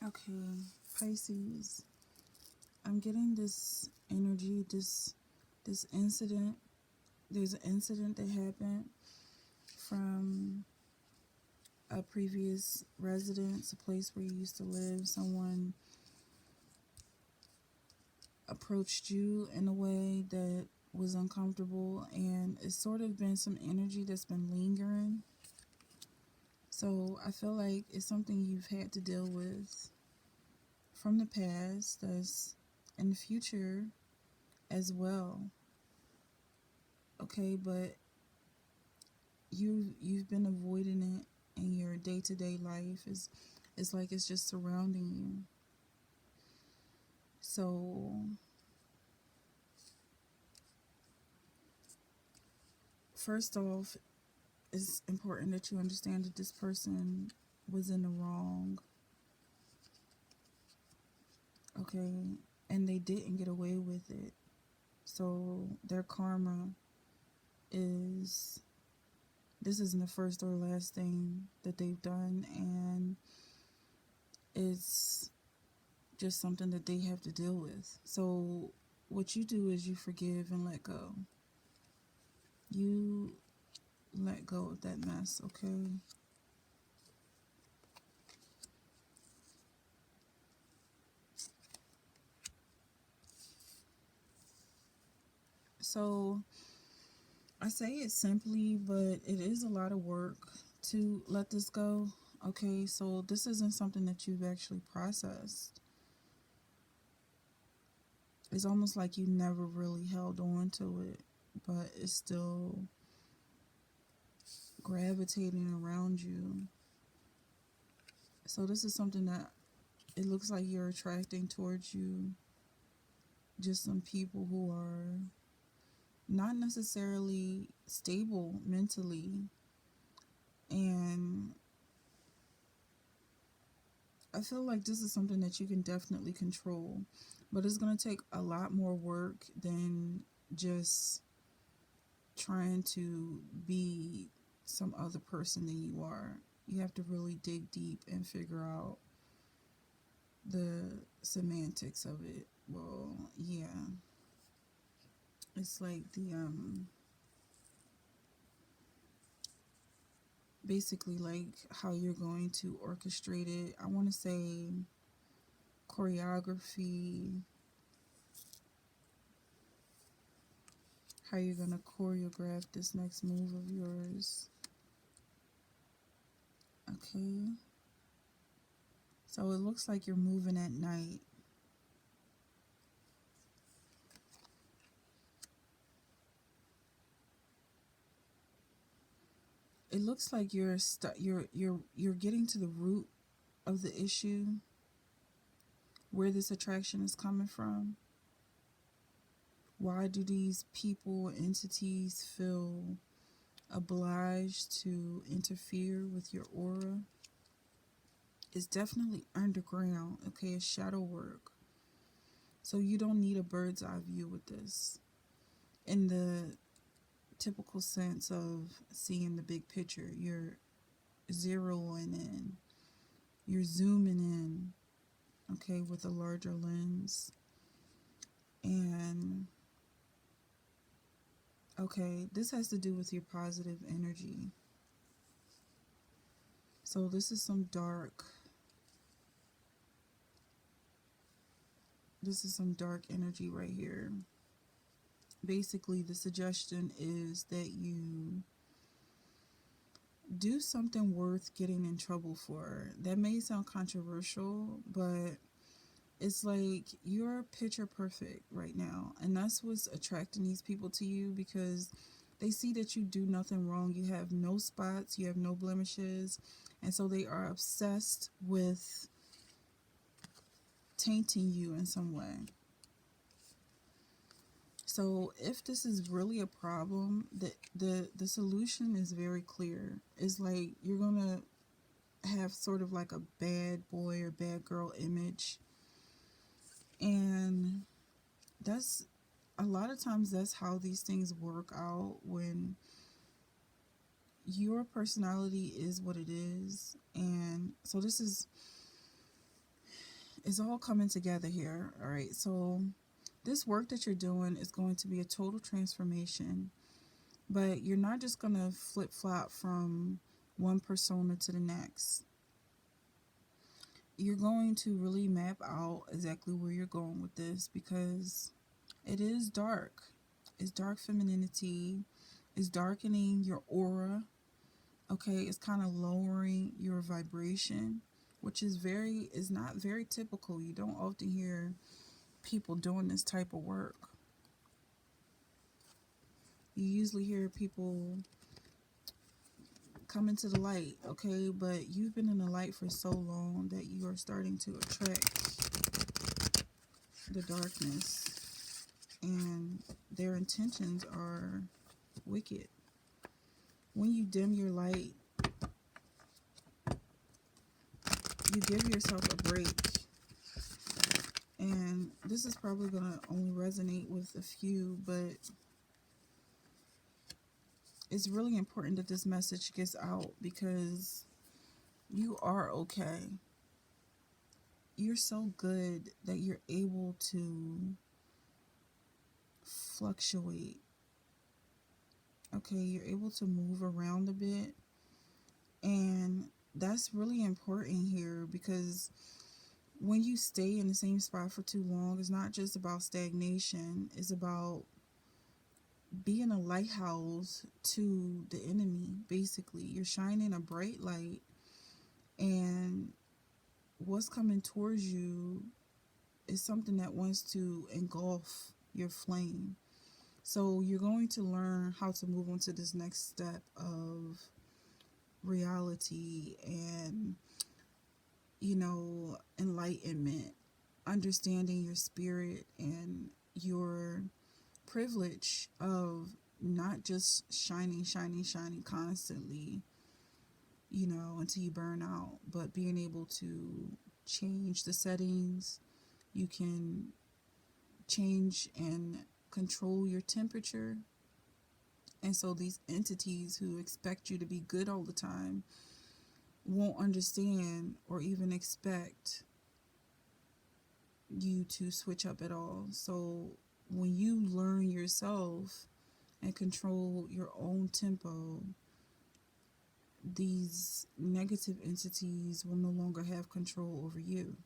Okay, Pisces. I'm getting this energy, this incident. There's an incident that happened from a previous residence, a place where you used to live. Someone approached you in a way that was uncomfortable, and it's sort of been some energy that's been lingering. So I feel like it's something you've had to deal with from the past that's in the future as well. Okay, but you've been avoiding it in your day-to-day life. It's like it's just surrounding you. So first off, it's important that you understand that this person was in the wrong. Okay, and they didn't get away with it. So their karma is, this isn't the first or last thing that they've done, and it's just something that they have to deal with. So what you do is you forgive and let go. You let go of that mess, okay? So I say it simply, but it is a lot of work to let this go. Okay, so this isn't something that you've actually processed. It's almost like you never really held on to it, but it's still gravitating around you. So this is something that it looks like you're attracting towards you. Just some people who are not necessarily stable mentally. And I feel like this is something that you can definitely control. But it's going to take a lot more work than just trying to be some other person than you are. You have to really dig deep and figure out the semantics of it. Well, yeah. It's like basically like how you're going to orchestrate it. I want to say choreography, how you're going to choreograph this next move of yours. Okay. So it looks like you're moving at night. It looks like you're getting to the root of the issue, where this attraction is coming from. Why do these people, entities feel obliged to interfere with your aura? It's definitely underground, okay? It's shadow work. So you don't need a bird's eye view with this. In the typical sense of seeing the big picture, you're zeroing in, you're zooming in, okay, with a larger lens. And okay, this has to do with your positive energy. So this is some dark energy right here. Basically, the suggestion is that you do something worth getting in trouble for. That may sound controversial, but it's like you're picture perfect right now. And that's what's attracting these people to you, because they see that you do nothing wrong. You have no spots, you have no blemishes. And so they are obsessed with tainting you in some way. So if this is really a problem, the solution is very clear. It's like you're going to have sort of like a bad boy or bad girl image. And that's a lot of times that's how these things work out, when your personality is what it is. And so this is It's all coming together here. All right. So this work that you're doing is going to be a total transformation, but you're not just going to flip flop from one persona to the next. You're going to really map out exactly where you're going with this, because it is dark. It's dark femininity. It's darkening your aura. Okay, it's kind of lowering your vibration, which is not very typical. You don't often hear people doing this type of work. You usually hear people come into the light, okay? But you've been in the light for so long that you are starting to attract the darkness. And their intentions are wicked. When you dim your light, you give yourself a break. And this is probably going to only resonate with a few, but it's really important that this message gets out, because you are okay. You're so good that you're able to fluctuate. Okay, you're able to move around a bit. And that's really important here, because when you stay in the same spot for too long, it's not just about stagnation, it's about being a lighthouse to the enemy. Basically, you're shining a bright light, and what's coming towards you is something that wants to engulf your flame. So you're going to learn how to move on to this next step of reality and, enlightenment, understanding your spirit and your privilege of not just shining constantly, until you burn out, but being able to change the settings. You can change and control your temperature. And so these entities who expect you to be good all the time won't understand or even expect you to switch up at all. So when you learn yourself and control your own tempo, these negative entities will no longer have control over you.